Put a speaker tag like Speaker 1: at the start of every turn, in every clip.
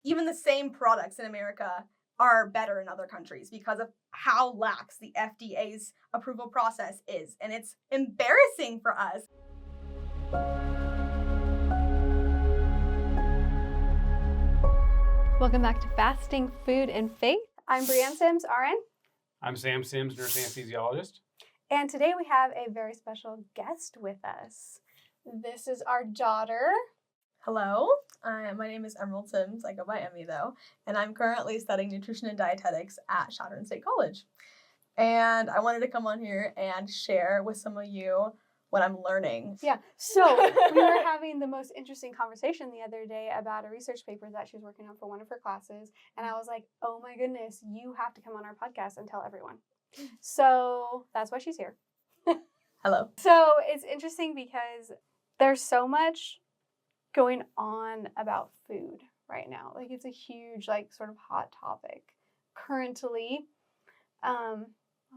Speaker 1: even the same products in America are better in other countries because of how lax the FDA's approval process is. And it's embarrassing for us.
Speaker 2: Welcome back to Fasting, Food, and Faith. I'm Brianne Sims, RN.
Speaker 3: I'm Sam Sims, nurse anesthesiologist.
Speaker 2: And today we have a very special guest with us. This is our daughter.
Speaker 1: Hello, my name is Emerald Sims. I go by Emmy though, and I'm currently studying nutrition and dietetics at Chadron State College. And I wanted to come on here and share with some of you what I'm learning.
Speaker 2: Yeah, so we were having the most interesting conversation the other day about a research paper that she was working on for one of her classes. And I was like, oh my goodness, you have to come on our podcast and tell everyone. So that's why she's here.
Speaker 1: Hello.
Speaker 2: So it's interesting because there's so much going on about food right now. Like it's a huge, like sort of hot topic currently. On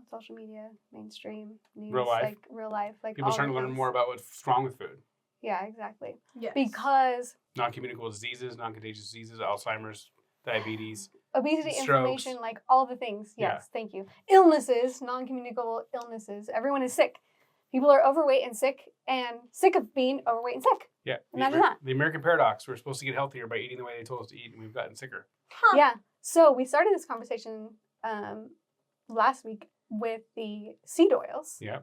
Speaker 2: social media, mainstream news,
Speaker 3: Real life.
Speaker 2: like real life, like
Speaker 3: People starting to learn more about what's wrong with food.
Speaker 2: Yeah, exactly.
Speaker 1: Yes.
Speaker 2: Because
Speaker 3: Non-communicable diseases, non-contagious diseases, Alzheimer's, diabetes.
Speaker 2: obesity,
Speaker 3: strokes.
Speaker 2: inflammation, like all the things. Yes,
Speaker 3: Yeah.
Speaker 2: thank you. Illnesses, non-communicable illnesses. Everyone is sick. People are overweight and sick of being overweight and sick.
Speaker 3: Yeah.
Speaker 2: Imagine that.
Speaker 3: The American paradox. We're supposed to get healthier by eating the way they told us to eat, and we've gotten sicker.
Speaker 1: Huh.
Speaker 2: Yeah. So we started this conversation last week with the seed oils.
Speaker 3: Yeah.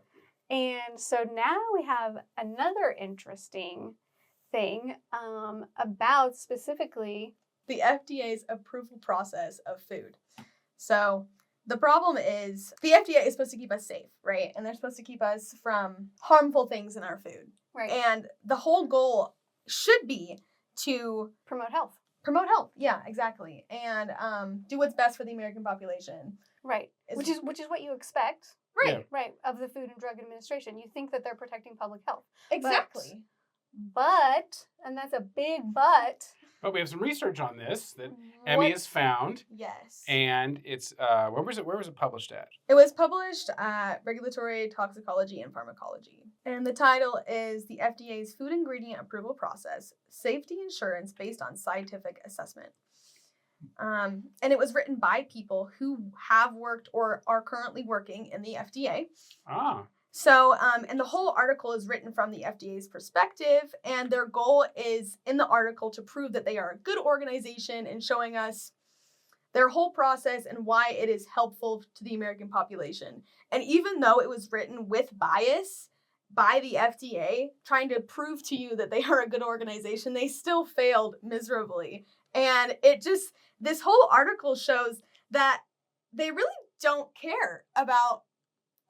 Speaker 2: And so now we have another interesting thing about specifically
Speaker 1: The FDA's approval process of food. So the problem is the FDA is supposed to keep us safe, right? And they're supposed to keep us from harmful things in our food.
Speaker 2: right
Speaker 1: And the whole goal should be to
Speaker 2: promote health.
Speaker 1: promote health. Yeah, exactly. And do what's best for the American population.
Speaker 2: Right. Which is what you expect.
Speaker 1: Right.
Speaker 3: Yeah.
Speaker 2: Right, of the Food and Drug Administration. You think that they're protecting public health.
Speaker 1: Exactly.
Speaker 2: But, and that's a big but.
Speaker 3: But we have some research on this that Emmy has found,
Speaker 1: Yes.
Speaker 3: and it's where was it published at?
Speaker 1: It was published at Regulatory Toxicology and Pharmacology. And the title is The FDA's Food Ingredient Approval Process, Safety Assurance Based on Scientific Assessment. And it was written by people who have worked or are currently working in the FDA.
Speaker 3: Ah.
Speaker 1: So, and the whole article is written from the FDA's perspective, and their goal is in the article to prove that they are a good organization and showing us their whole process and why it is helpful to the American population. And even though it was written with bias by the FDA, trying to prove to you that they are a good organization, they still failed miserably. And this whole article shows that they really don't care about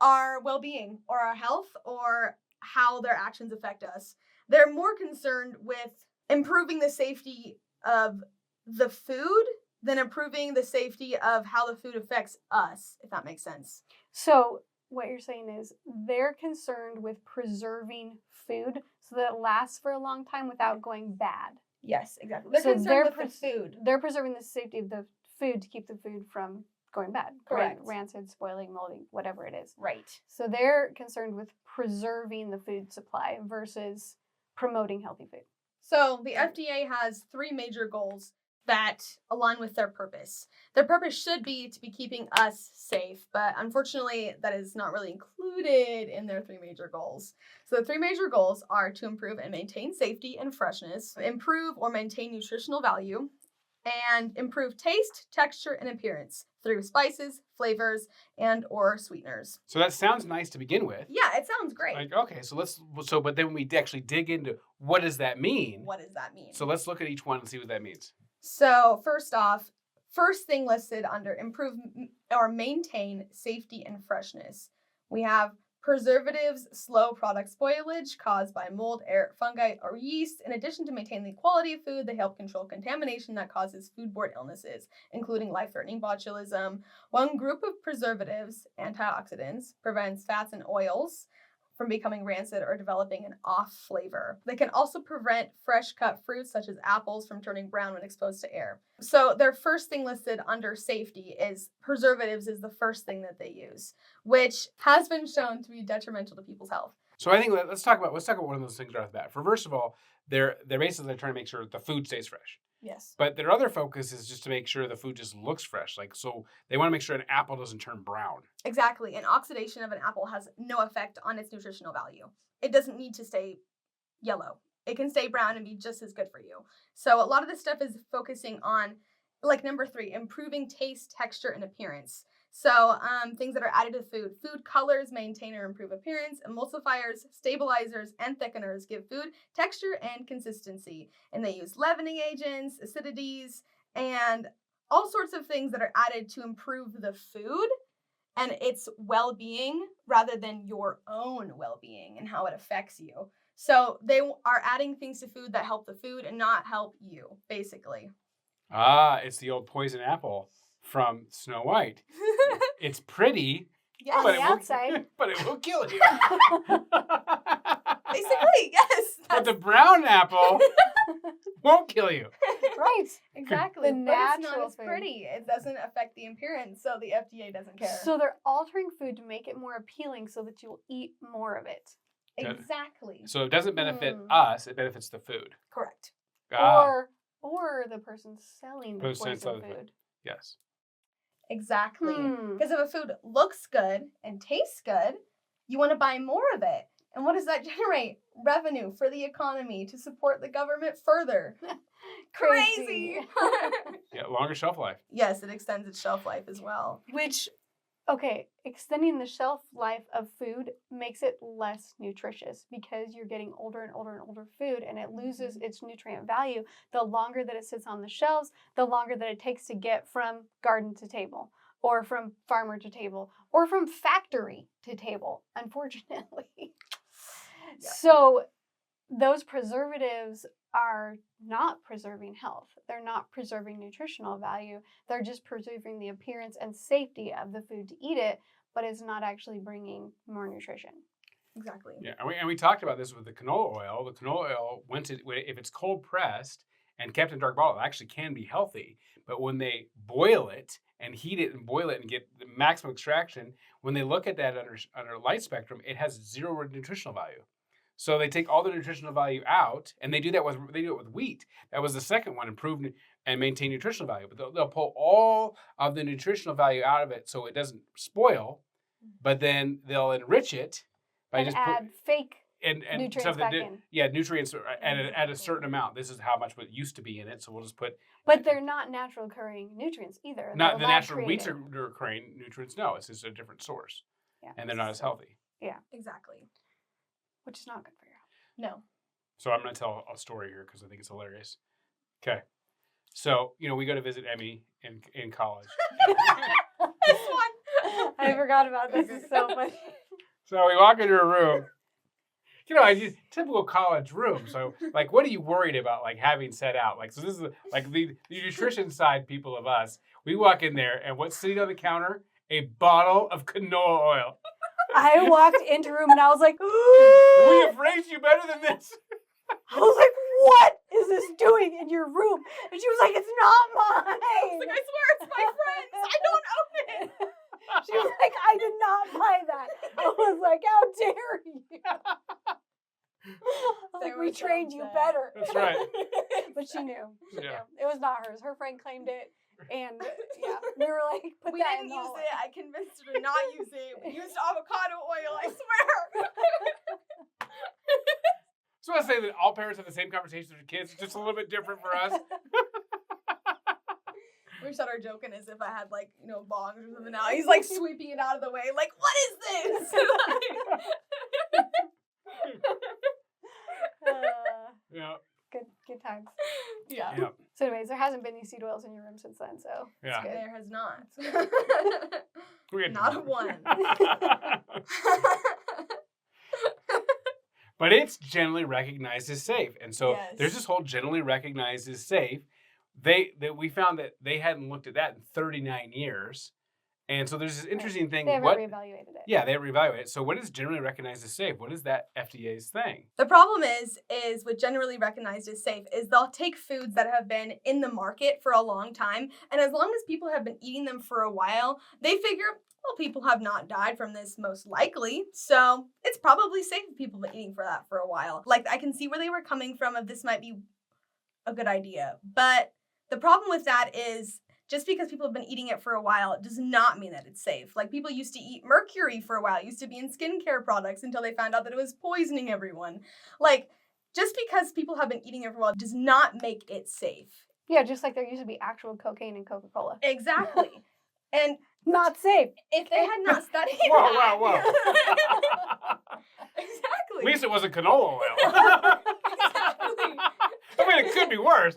Speaker 1: our well-being or our health or how their actions affect us. They're more concerned with improving the safety of the food than improving the safety of how the food affects us, if that makes sense.
Speaker 2: So what you're saying is they're concerned with preserving food so that it lasts for a long time without going bad.
Speaker 1: Yes, exactly. They're
Speaker 2: So
Speaker 1: concerned with the food.
Speaker 2: They're preserving the safety of the food to keep the food from going bad.
Speaker 1: Correct.
Speaker 2: Rancid, spoiling, molding, whatever it is.
Speaker 1: Right.
Speaker 2: So they're concerned with preserving the food supply versus promoting healthy food.
Speaker 1: So the FDA has three major goals that align with their purpose. Their purpose should be to be keeping us safe, but unfortunately that is not really included in their three major goals. So the three major goals are to improve and maintain safety and freshness, improve or maintain nutritional value, and improve taste, texture, and appearance through spices, flavors, and or sweeteners.
Speaker 3: So that sounds nice to begin with.
Speaker 1: Yeah, it sounds great.
Speaker 3: Like, okay, but then when we actually dig into what does that mean?
Speaker 1: What does that mean?
Speaker 3: So let's look at each one and see what that means.
Speaker 1: So first off, first thing listed under improve or maintain safety and freshness, we have preservatives slow product spoilage caused by mold, air, fungi, or yeast. In addition to maintaining the quality of food, they help control contamination that causes foodborne illnesses, including life-threatening botulism. One group of preservatives, antioxidants, prevents fats and oils from becoming rancid or developing an off flavor. They can also prevent fresh cut fruits such as apples from turning brown when exposed to air. So their first thing listed under safety is preservatives is the first thing that they use, which has been shown to be detrimental to people's health.
Speaker 3: So I think let's talk about one of those things right off the bat. First of all, they're basically trying to make sure that the food stays fresh.
Speaker 1: Yes.
Speaker 3: But their other focus is just to make sure the food just looks fresh. Like, so they want to make sure an apple doesn't turn brown.
Speaker 1: Exactly. And oxidation of an apple has no effect on its nutritional value. It doesn't need to stay yellow. It can stay brown and be just as good for you. So a lot of this stuff is focusing on, like number 3, improving taste, texture, and appearance. So things that are added to food. Food colors maintain or improve appearance. Emulsifiers, stabilizers, and thickeners give food texture and consistency. And they use leavening agents, acidities, and all sorts of things that are added to improve the food and its well-being rather than your own well-being and how it affects you. So they are adding things to food that help the food and not help you, basically.
Speaker 3: It's the old poison apple from Snow White. It's pretty,
Speaker 1: Yes.
Speaker 3: but
Speaker 2: the
Speaker 3: it will,
Speaker 2: outside.
Speaker 3: but it will kill you.
Speaker 1: Basically, yes.
Speaker 3: But the brown apple won't kill you.
Speaker 2: Right.
Speaker 1: Exactly.
Speaker 2: The
Speaker 1: But it's not
Speaker 2: natural
Speaker 1: as
Speaker 2: food.
Speaker 1: pretty. It doesn't affect the appearance, so the FDA doesn't care.
Speaker 2: So they're altering food to make it more appealing so that you will eat more of it.
Speaker 1: Exactly.
Speaker 3: So it doesn't benefit
Speaker 2: Hmm.
Speaker 3: us, it benefits the food.
Speaker 1: Correct.
Speaker 2: Or the person selling the
Speaker 3: Person
Speaker 2: poison
Speaker 3: selling the
Speaker 2: food.
Speaker 3: food. Yes.
Speaker 1: Exactly.
Speaker 2: Hmm.
Speaker 1: Because if a food looks good and tastes good, you want to buy more of it. And what does that generate? Revenue for the economy to support the government further. Crazy.
Speaker 3: Yeah, longer shelf life.
Speaker 1: Yes, it extends its shelf life as well.
Speaker 2: Which, okay, extending the shelf life of food makes it less nutritious because you're getting older and older and older food and it loses its nutrient value. The longer that it sits on the shelves, the longer that it takes to get from garden to table or from farmer to table or from factory to table, unfortunately.
Speaker 1: Yeah.
Speaker 2: So those preservatives are not preserving health. They're not preserving nutritional value. They're just preserving the appearance and safety of the food to eat it, but it's not actually bringing more nutrition.
Speaker 1: Exactly.
Speaker 3: Yeah, and we talked about this with the canola oil. The canola oil, if it's cold pressed and kept in dark bottle, it actually can be healthy. But when they boil it and heat it and boil it and get the maximum extraction, when they look at that under light spectrum, it has 0 nutritional value. So they take all the nutritional value out, and they do it with wheat. That was the second one, improve and maintain nutritional value. But they'll pull all of the nutritional value out of it so it doesn't spoil. But then they'll enrich it by
Speaker 2: And
Speaker 3: just
Speaker 2: add fake
Speaker 3: and
Speaker 2: nutrients
Speaker 3: stuff that
Speaker 2: back in.
Speaker 3: yeah, nutrients are at a certain amount. This is how much what used to be in it. So we'll just put.
Speaker 2: But they're not natural occurring nutrients either.
Speaker 3: Not
Speaker 2: They're
Speaker 3: the
Speaker 2: lab
Speaker 3: natural wheats
Speaker 2: created.
Speaker 3: are occurring nutrients. No, it's just a different source,
Speaker 2: Yeah.
Speaker 3: and they're not as healthy.
Speaker 1: Exactly.
Speaker 2: Which is not good for your health.
Speaker 1: No.
Speaker 3: So I'm going to tell a story here because I think it's hilarious. Okay. So, we go to visit Emmy in college.
Speaker 1: This one.
Speaker 2: I forgot about this. It's so funny.
Speaker 3: So we walk into a room. Typical college room. So, like, what are you worried about, like, having set out? Like, so this is, like, the nutrition side people of us. We walk in there, and what's sitting on the counter? A bottle of canola oil.
Speaker 2: I walked into a room and I was like,
Speaker 3: We have raised you better than this.
Speaker 2: I was like, what is this doing in your room? And she was like, it's not mine.
Speaker 1: I was like, I swear it's my friend's. I don't own it.
Speaker 2: She was like, I did not buy that. I was like, how dare you? I was
Speaker 1: They
Speaker 2: like,
Speaker 1: were
Speaker 2: we
Speaker 1: so
Speaker 2: trained you
Speaker 1: upset.
Speaker 2: better.
Speaker 3: That's right.
Speaker 2: But she knew. She
Speaker 3: Yeah.
Speaker 2: knew. It was not hers. Her friend claimed it. And yeah, we were like, put
Speaker 1: We
Speaker 2: that
Speaker 1: didn't
Speaker 2: in the
Speaker 1: use
Speaker 2: hallway.
Speaker 1: it. I convinced her to not use it. We used avocado oil, I swear.
Speaker 3: So I say that all parents have the same conversations with their kids. It's just a little bit different for us.
Speaker 1: We started joking as if I had bongs or something now. He's like sweeping it out of the way. Like, what is this?
Speaker 3: Yeah.
Speaker 2: Good times.
Speaker 1: Yeah.
Speaker 3: Yeah.
Speaker 2: So anyways, there hasn't been these seed oils in your room since then, so it's
Speaker 3: Yeah.
Speaker 2: good.
Speaker 1: There has not.
Speaker 3: We had-
Speaker 1: Not a one.
Speaker 3: But it's generally recognized as safe. And so
Speaker 1: Yes.
Speaker 3: there's this whole generally recognized as safe. We found that they hadn't looked at that in 39 years. And so there's this interesting thing.
Speaker 2: They haven't reevaluated it.
Speaker 3: Yeah, they reevaluate it. So what is generally recognized as safe? What is that FDA's thing?
Speaker 1: The problem is with generally recognized as safe is they'll take foods that have been in the market for a long time, and as long as people have been eating them for a while, they figure, well, people have not died from this most likely, so it's probably safe if people have been eating for that for a while. Like, I can see where they were coming from, if this might be a good idea. But the problem with that is just because people have been eating it for a while, it does not mean that it's safe. Like people used to eat mercury for a while, it used to be in skincare products until they found out that it was poisoning everyone. Like just because people have been eating it for a while does not make it safe.
Speaker 2: Yeah, just like there used to be actual cocaine in Coca-Cola.
Speaker 1: Exactly. And
Speaker 2: Not safe.
Speaker 1: if they had not studied
Speaker 3: Whoa,
Speaker 1: that,
Speaker 3: whoa.
Speaker 1: exactly.
Speaker 3: At least it wasn't canola oil.
Speaker 1: Exactly.
Speaker 3: I mean, it could be worse.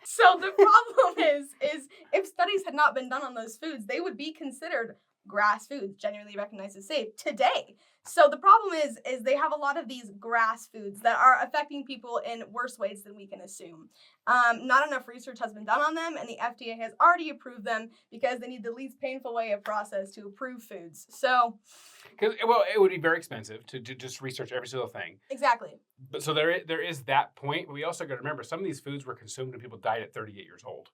Speaker 1: So the problem is if studies had not been done on those foods, they would be considered grass foods, generally recognized as safe today. So the problem is they have a lot of these grass foods that are affecting people in worse ways than we can assume. Not enough research has been done on them, and the FDA has already approved them because they need the least painful way of process to approve foods. So,
Speaker 3: Because it would be very expensive to just research every single thing.
Speaker 1: exactly.
Speaker 3: But so there is that point. But we also got to remember some of these foods were consumed when people died at 38 years old.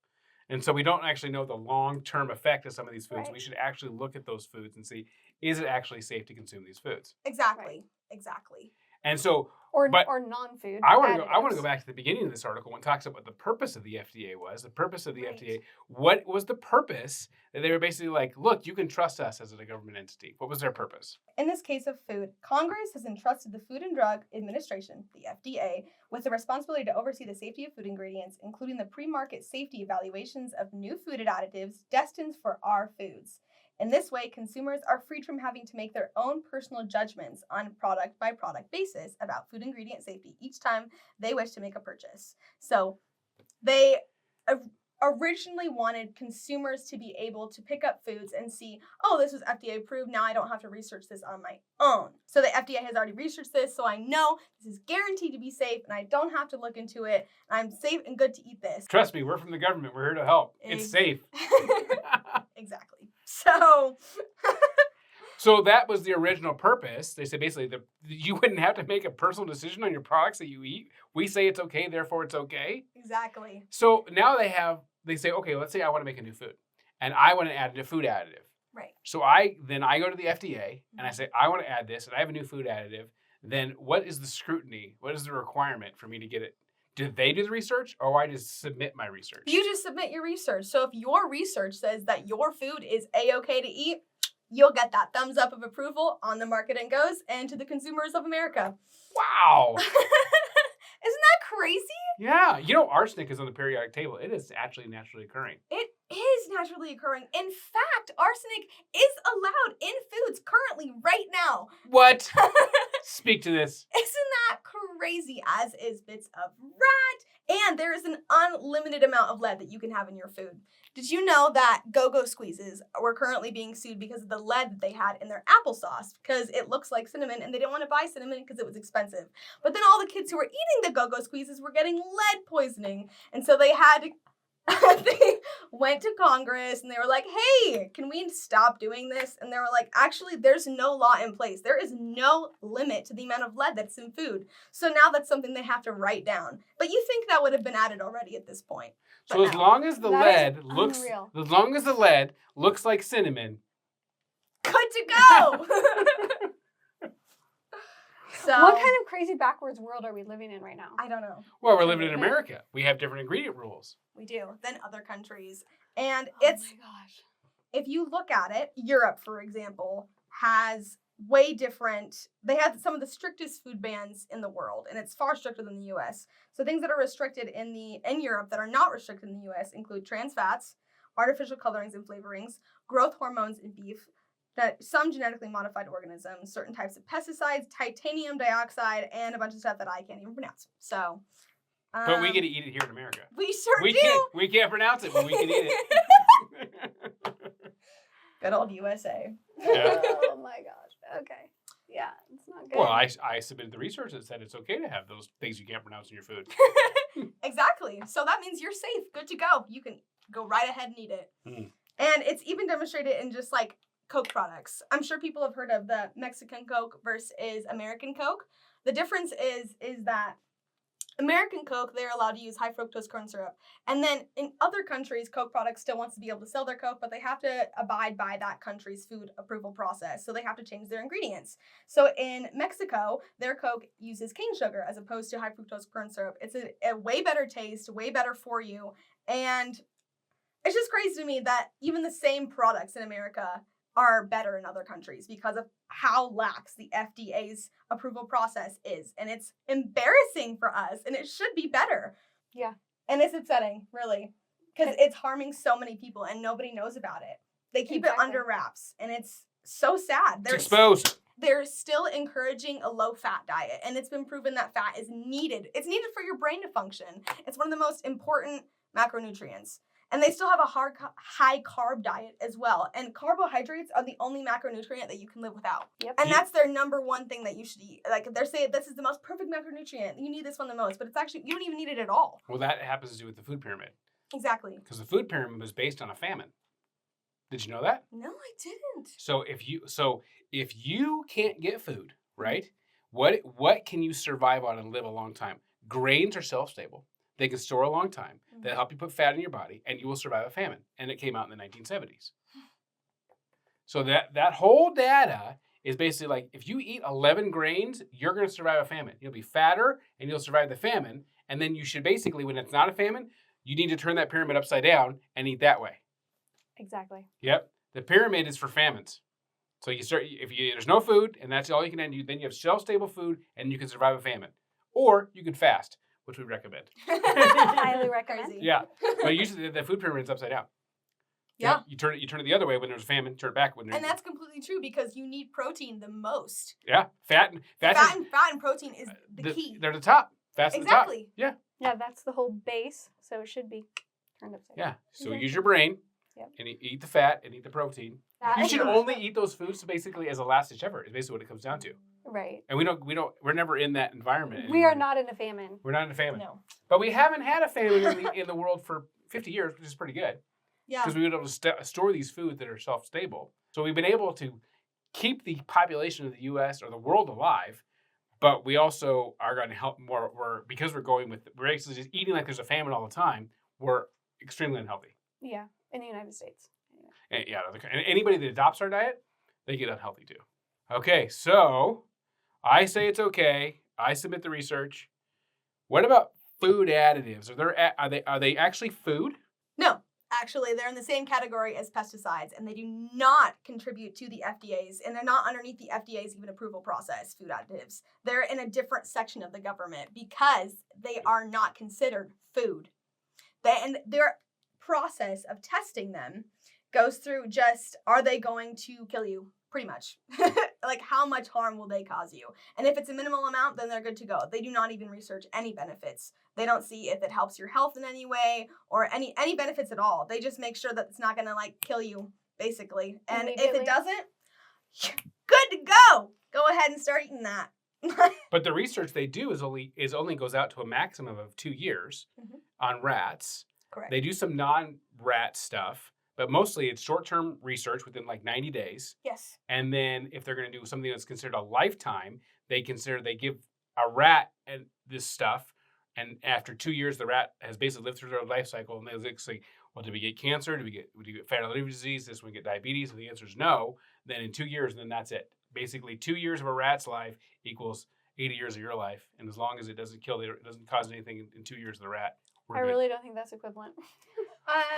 Speaker 3: And so we don't actually know the long-term effect of some of these foods.
Speaker 2: Right.
Speaker 3: We should actually look at those foods and see, is it actually safe to consume these foods?
Speaker 1: Exactly.
Speaker 2: Right.
Speaker 1: Exactly.
Speaker 3: And so
Speaker 2: Or
Speaker 3: But
Speaker 2: non-food.
Speaker 3: I want to go
Speaker 2: additives.
Speaker 3: back to the beginning of this article when it talks about what the purpose of the FDA was. The purpose of the
Speaker 1: Right.
Speaker 3: FDA. What was the purpose that they were basically like, look, you can trust us as a government entity. What was their purpose?
Speaker 1: In this case of food, Congress has entrusted the Food and Drug Administration, the FDA, with the responsibility to oversee the safety of food ingredients, including the pre-market safety evaluations of new food additives destined for our foods. In this way, consumers are freed from having to make their own personal judgments on product-by-product basis about food ingredient safety each time they wish to make a purchase. So they originally wanted consumers to be able to pick up foods and see, oh, this was FDA approved. Now I don't have to research this on my own. So the FDA has already researched this, so I know this is guaranteed to be safe and I don't have to look into it. I'm safe and good to eat this.
Speaker 3: Trust me, we're from the government. We're here to help. It's safe.
Speaker 1: Exactly. So
Speaker 3: So that was the original purpose. They said basically you wouldn't have to make a personal decision on your products that you eat. We say it's okay, therefore it's okay.
Speaker 1: exactly.
Speaker 3: So now they say, okay, let's say I want to make a new food and I want to add a food additive.
Speaker 1: Right.
Speaker 3: So I go to the FDA and I say, I want to add this and I have a new food additive. Then what is the scrutiny? What is the requirement for me to get it? Do they do the research or I just submit my research?
Speaker 1: You just submit your research. So if your research says that your food is A-okay to eat, you'll get that thumbs up of approval on the market and goes and to the consumers of America.
Speaker 3: Wow.
Speaker 1: Isn't that crazy?
Speaker 3: Yeah. You know, arsenic is on the periodic table. It is actually naturally occurring.
Speaker 1: It is naturally occurring. In fact, arsenic is allowed in foods currently right now.
Speaker 3: What? Speak to this.
Speaker 1: Isn't that crazy? As is bits of rat. And there is an unlimited amount of lead that you can have in your food. Did you know that Go-Go Squeezes were currently being sued because of the lead that they had in their applesauce? Because it looks like cinnamon and they didn't want to buy cinnamon because it was expensive. But then all the kids who were eating the Go-Go Squeezes were getting lead poisoning. And so they had to they went to Congress and they were like, hey, can we stop doing this? And they were like, actually, there's no law in place. There is no limit to the amount of lead that's in food. So now that's something they have to write down. But you think that would have been added already at this point.
Speaker 3: So as long as the
Speaker 2: That is
Speaker 3: lead looks like cinnamon.
Speaker 1: Good to go. So
Speaker 2: What kind of crazy backwards world are we living in right now?
Speaker 1: I don't know.
Speaker 3: Well, we're living in America. We have different ingredient rules.
Speaker 1: We do than other countries. And
Speaker 2: Oh
Speaker 1: it's
Speaker 2: my gosh.
Speaker 1: if you look at it, Europe, for example, has way different. They have some of the strictest food bans in the world, and it's far stricter than the U.S. So things that are restricted in Europe that are not restricted in the U.S. include trans fats, artificial colorings and flavorings, growth hormones in beef, that some genetically modified organisms, certain types of pesticides, titanium dioxide, and a bunch of stuff that I can't even pronounce. So,
Speaker 3: But we get to eat it here in America.
Speaker 1: we sure do.
Speaker 3: We can't pronounce it, but we can eat it.
Speaker 1: Good old USA.
Speaker 3: Yeah.
Speaker 2: Oh my gosh. Okay. Yeah, it's not good.
Speaker 3: Well, I submitted the research that said it's okay to have those things you can't pronounce in your food.
Speaker 1: Exactly. So that means you're safe. Good to go. You can go right ahead and eat it.
Speaker 3: Mm.
Speaker 1: And it's even demonstrated in just like Coke products. I'm sure people have heard of the Mexican Coke versus American Coke. The difference is that American Coke, they're allowed to use high fructose corn syrup. And then in other countries, Coke products still wants to be able to sell their Coke, but they have to abide by that country's food approval process. So they have to change their ingredients. So in Mexico, their Coke uses cane sugar as opposed to high fructose corn syrup. It's a way better taste, way better for you. And it's just crazy to me that even the same products in America are better in other countries because of how lax the FDA's approval process is. And it's embarrassing for us, and it should be better.
Speaker 2: Yeah.
Speaker 1: And it's upsetting, really, because it's harming so many people and nobody knows about it. They keep it under wraps, and it's so sad.
Speaker 3: It's exposed.
Speaker 1: They're still encouraging a low-fat diet, and it's been proven that fat is needed. It's needed for your brain to function. It's one of the most important macronutrients. And they still have a high carb diet as well. And carbohydrates are the only macronutrient that you can live without.
Speaker 2: Yep.
Speaker 1: And that's their number one thing that you should eat. Like they're saying this is the most perfect macronutrient. You need this one the most, but it's actually, you don't even need it at all.
Speaker 3: Well, that happens to do with the food pyramid.
Speaker 1: Exactly.
Speaker 3: Because the food pyramid was based on a famine. Did you know that?
Speaker 1: No, I didn't.
Speaker 3: So if you can't get food, right? What can you survive on and live a long time? Grains are shelf-stable. They can store a long time. They'll help you put fat in your body, and you will survive a famine. And it came out in the 1970s. So that whole data is basically like, if you eat 11 grains, you're going to survive a famine. You'll be fatter, and you'll survive the famine. And then you should basically, when it's not a famine, you need to turn that pyramid upside down and eat that way.
Speaker 2: Exactly.
Speaker 3: Yep. The pyramid is for famines. So there's no food, and that's all you can do, then you have shelf-stable food, and you can survive a famine. Or you can fast, which we recommend.
Speaker 2: Highly recommend.
Speaker 1: Crazy.
Speaker 3: Yeah, but usually the food pyramid is upside down.
Speaker 1: Yeah.
Speaker 3: You turn it the other way when there's famine. Turn it back when there's.
Speaker 1: And that's completely true because you need protein the most.
Speaker 3: Yeah, fat
Speaker 1: and protein is the key.
Speaker 3: They're the top. Fat's
Speaker 1: Exactly.
Speaker 3: the top. Yeah.
Speaker 2: Yeah, that's the whole base, so it should be turned upside down.
Speaker 3: Yeah. So
Speaker 2: Okay.
Speaker 3: use your brain.
Speaker 2: Yep.
Speaker 3: And eat the fat and eat the protein. You should only eat those foods basically as a last ditch effort. Is basically what it comes down to.
Speaker 2: Right.
Speaker 3: And we're never in that environment anymore.
Speaker 2: We are not in a famine.
Speaker 3: We're not in a famine.
Speaker 1: No.
Speaker 3: But we haven't had a famine in the world for 50 years, which is pretty good.
Speaker 1: Yeah.
Speaker 3: Because we've been able to store these foods that are shelf-stable. So we've been able to keep the population of the U.S. or the world alive, but we also are going to help more. Because we're actually just eating like there's a famine all the time, we're extremely unhealthy.
Speaker 2: Yeah, in the United States.
Speaker 3: And, and anybody that adopts our diet, they get unhealthy too. Okay, so I say it's okay. I submit the research. What about food additives? Are they actually food?
Speaker 1: No. Actually, they're in the same category as pesticides, and they do not contribute to the FDA's, and they're not underneath the FDA's even approval process, food additives. They're in a different section of the government because they are not considered food. And their process of testing them goes through just, are they going to kill you? Pretty much. Like, how much harm will they cause you? And if it's a minimal amount, then they're good to go. They do not even research any benefits. They don't see if it helps your health in any way or any benefits at all. They just make sure that it's not going to, kill you, basically. And if it doesn't, good to go. Go ahead and start eating that.
Speaker 3: But the research they do is only goes out to a maximum of 2 years on rats.
Speaker 1: Correct.
Speaker 3: They do some non-rat stuff. But mostly it's short-term research within 90 days.
Speaker 1: Yes.
Speaker 3: And then if they're going to do something that's considered a lifetime, they give a rat and this stuff. And after 2 years, the rat has basically lived through their life cycle. And they say, well, did we get cancer? Did we get fatty liver disease? Does we get diabetes? And the answer is no. Then in 2 years, then that's it. Basically, 2 years of a rat's life equals 80 years of your life. And as long as it doesn't cause anything in 2 years of the rat, we're good.
Speaker 2: Really don't think that's equivalent.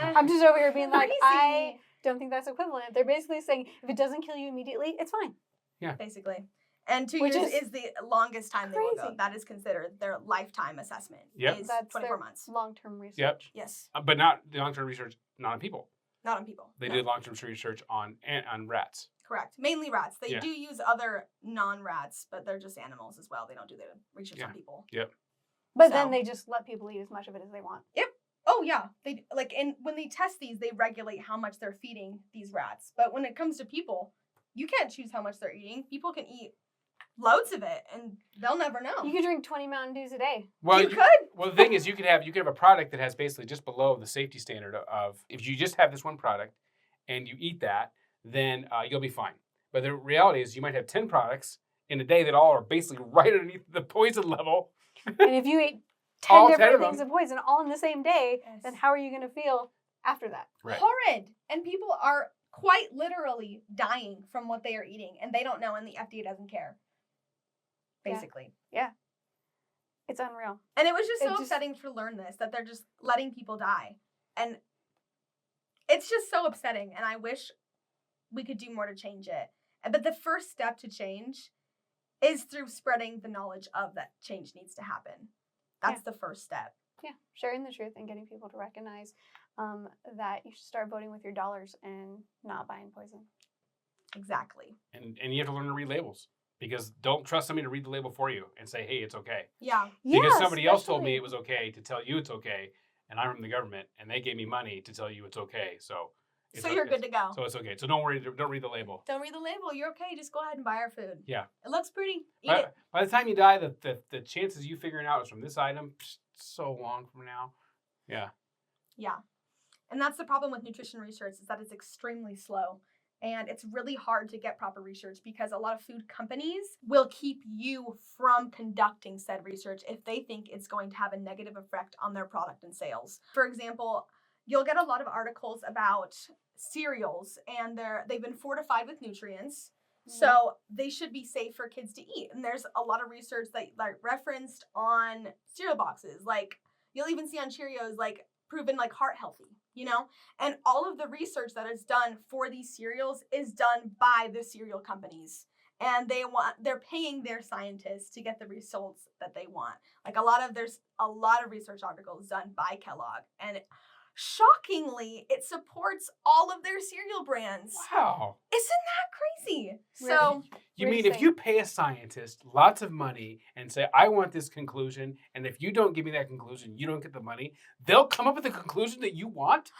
Speaker 2: I'm just over here being like, I don't think that's equivalent. They're basically saying if it doesn't kill you immediately, it's fine.
Speaker 3: Yeah.
Speaker 1: Basically. And 2 years is the longest time they will go. That is considered their lifetime assessment.
Speaker 3: Yep.
Speaker 2: That's
Speaker 1: 24 months.
Speaker 2: Long-term research.
Speaker 3: Yep.
Speaker 1: Yes.
Speaker 3: But not the long-term research, not on people.
Speaker 1: Not on people.
Speaker 3: They did long-term research on rats.
Speaker 1: Correct. Mainly rats. They do use other non-rats, but they're just animals as well. They don't do the research on people.
Speaker 3: Yep.
Speaker 2: But then they just let people eat as much of it as they want.
Speaker 1: Yep. Oh yeah. They and when they test these, they regulate how much they're feeding these rats. But when it comes to people, you can't choose how much they're eating. People can eat loads of it, and they'll never know.
Speaker 2: You could drink 20 Mountain Dews a day.
Speaker 3: Well,
Speaker 1: you could.
Speaker 3: Well, the thing is, you could have a product that has basically just below the safety standard of if you just have this one product and you eat that, then you'll be fine. But the reality is, you might have 10 products in a day that all are basically right underneath the poison level.
Speaker 2: And if you ate 10
Speaker 3: All 10
Speaker 2: different
Speaker 3: of
Speaker 2: things
Speaker 3: them.
Speaker 2: of poison all in the same day,
Speaker 1: Yes.
Speaker 2: then how are you going to feel after that?
Speaker 3: Right.
Speaker 1: Horrid. And people are quite literally dying from what they are eating, and they don't know, and the FDA doesn't care.
Speaker 2: Yeah.
Speaker 1: Basically.
Speaker 2: It's unreal.
Speaker 1: And it was just so
Speaker 2: It just-
Speaker 1: upsetting to learn this, that they're just letting people die. And it's just so upsetting, and I wish we could do more to change it. But the first step to change is through spreading the knowledge of that change needs to happen. That's the first step.
Speaker 2: Yeah, sharing the truth and getting people to recognize that you should start voting with your dollars and not buying poison.
Speaker 1: Exactly.
Speaker 3: And you have to learn to read labels, because don't trust somebody to read the label for you and say, hey, it's okay.
Speaker 1: Yeah.
Speaker 3: Because somebody else told me it was okay to tell you it's okay, and I'm from the government, and they gave me money to tell you it's okay. So it's
Speaker 1: So you're
Speaker 3: okay.
Speaker 1: good to go.
Speaker 3: So it's okay. So don't worry. Don't read the label.
Speaker 1: Don't read the label. You're okay. Just go ahead and buy our food.
Speaker 3: Yeah.
Speaker 1: It looks pretty. Eat it.
Speaker 3: By the time you die, the chances you figuring out is from this item, so long from now. Yeah.
Speaker 1: Yeah. And that's the problem with nutrition research, is that it's extremely slow. And it's really hard to get proper research, because a lot of food companies will keep you from conducting said research if they think it's going to have a negative effect on their product and sales. For example, you'll get a lot of articles about cereals, and they've been fortified with nutrients, so they should be safe for kids to eat. And there's a lot of research that referenced on cereal boxes, like you'll even see on Cheerios, like proven like heart healthy, and all of the research that is done for these cereals is done by the cereal companies, and they're paying their scientists to get the results that they want. Like there's a lot of research articles done by Kellogg, and shockingly, it supports all of their cereal brands.
Speaker 3: Wow.
Speaker 1: Isn't that crazy?
Speaker 2: Really?
Speaker 1: So
Speaker 3: You mean if you pay a scientist lots of money and say, I want this conclusion, and if you don't give me that conclusion, you don't get the money, they'll come up with the conclusion that you want?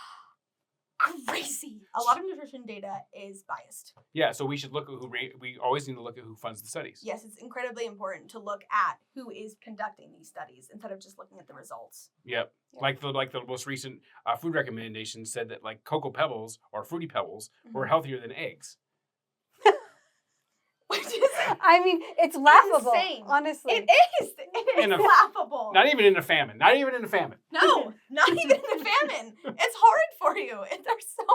Speaker 1: crazy. A lot of nutrition data is biased.
Speaker 3: Yeah, so we should look at we always need to look at who funds the studies.
Speaker 1: Yes, it's incredibly important to look at who is conducting these studies instead of just looking at the results.
Speaker 3: Yep.
Speaker 2: Yeah.
Speaker 3: Like the most recent food recommendation said that like Cocoa Pebbles or Fruity Pebbles were healthier than eggs.
Speaker 1: Which is
Speaker 2: I mean, it's laughable,
Speaker 1: insane.
Speaker 2: honestly.
Speaker 1: It is. It
Speaker 3: In
Speaker 1: is
Speaker 3: a-
Speaker 1: laughable.
Speaker 3: Not even in a famine. Not even in a famine.
Speaker 1: No, not even in a famine. It's horrid for you. They're so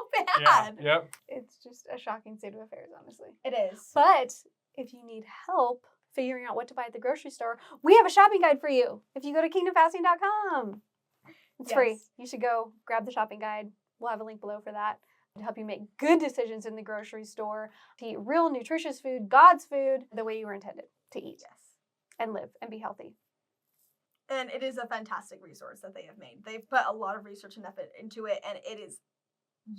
Speaker 3: Yeah.
Speaker 1: bad.
Speaker 3: Yep.
Speaker 2: It's just a shocking state of affairs, honestly.
Speaker 1: It is.
Speaker 2: But if you need help figuring out what to buy at the grocery store, we have a shopping guide for you. If you go to kingdomfasting.com, it's free.
Speaker 1: Yes.
Speaker 2: You should go grab the shopping guide. We'll have a link below for that to help you make good decisions in the grocery store, to eat real nutritious food, God's food, the way you were intended to eat
Speaker 1: Yes.
Speaker 2: and live and be healthy.
Speaker 1: And it is a fantastic resource that they have made. They've put a lot of research and effort into it, and it is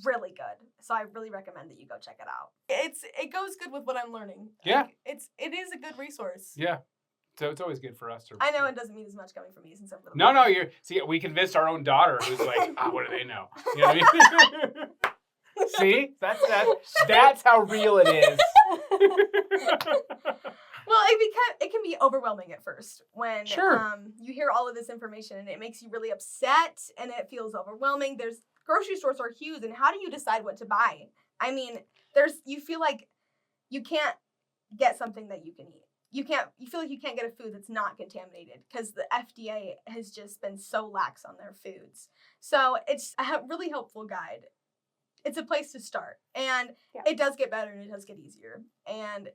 Speaker 1: really good. So I really recommend that you go check it out. It goes good with what I'm learning.
Speaker 3: Yeah.
Speaker 1: Like, it is a good resource.
Speaker 3: Yeah. So it's always good for us to.
Speaker 1: I know it doesn't mean as much coming from me since I'm little.
Speaker 3: No, we convinced our own daughter who's like, what do they know? You know what I mean? See? That's how real it is.
Speaker 1: Well, it can be overwhelming at first when
Speaker 3: Sure.
Speaker 1: You hear all of this information, and it makes you really upset, and it feels overwhelming. Grocery stores are huge, and how do you decide what to buy? I mean, you feel like you can't get something that you can eat. You feel like you can't get a food that's not contaminated because the FDA has just been so lax on their foods. So it's a really helpful guide. It's a place to start, and it does get better and it does get easier, and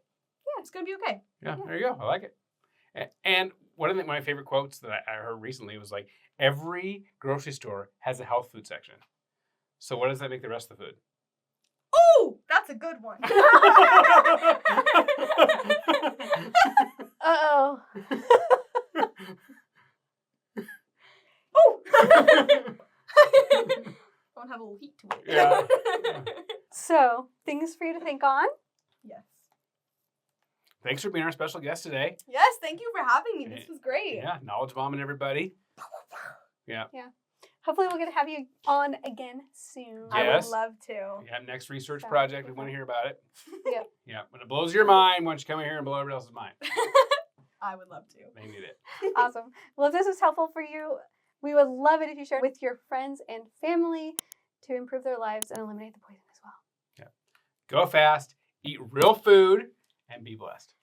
Speaker 1: it's gonna be okay.
Speaker 3: Yeah, there you go. I like it. And one of my favorite quotes that I heard recently was like, every grocery store has a health food section. So what does that make the rest of the food?
Speaker 1: Oh, that's a good one.
Speaker 2: Uh-oh.
Speaker 1: Oh. Don't have a little heat to it.
Speaker 3: Yeah.
Speaker 2: So, things for you to think on.
Speaker 1: Yes.
Speaker 3: Thanks for being our special guest today.
Speaker 1: Yes, thank you for having me. This was great.
Speaker 3: Yeah, knowledge bombing everybody. Yeah.
Speaker 2: Hopefully we'll get to have you on again soon.
Speaker 1: I
Speaker 3: Yes.
Speaker 1: would love to.
Speaker 3: Yeah, next research
Speaker 2: That would
Speaker 3: project.
Speaker 2: be
Speaker 3: We want to
Speaker 2: fun.
Speaker 3: hear about it.
Speaker 2: Yep.
Speaker 3: Yeah, when it blows your mind, why don't you come in here and blow everybody else's mind?
Speaker 1: I would love to.
Speaker 3: They need it.
Speaker 2: Awesome. Well, if this was helpful for you, we would love it if you shared with your friends and family to improve their lives and eliminate the poison as well.
Speaker 3: Go fast, eat real food, and be blessed.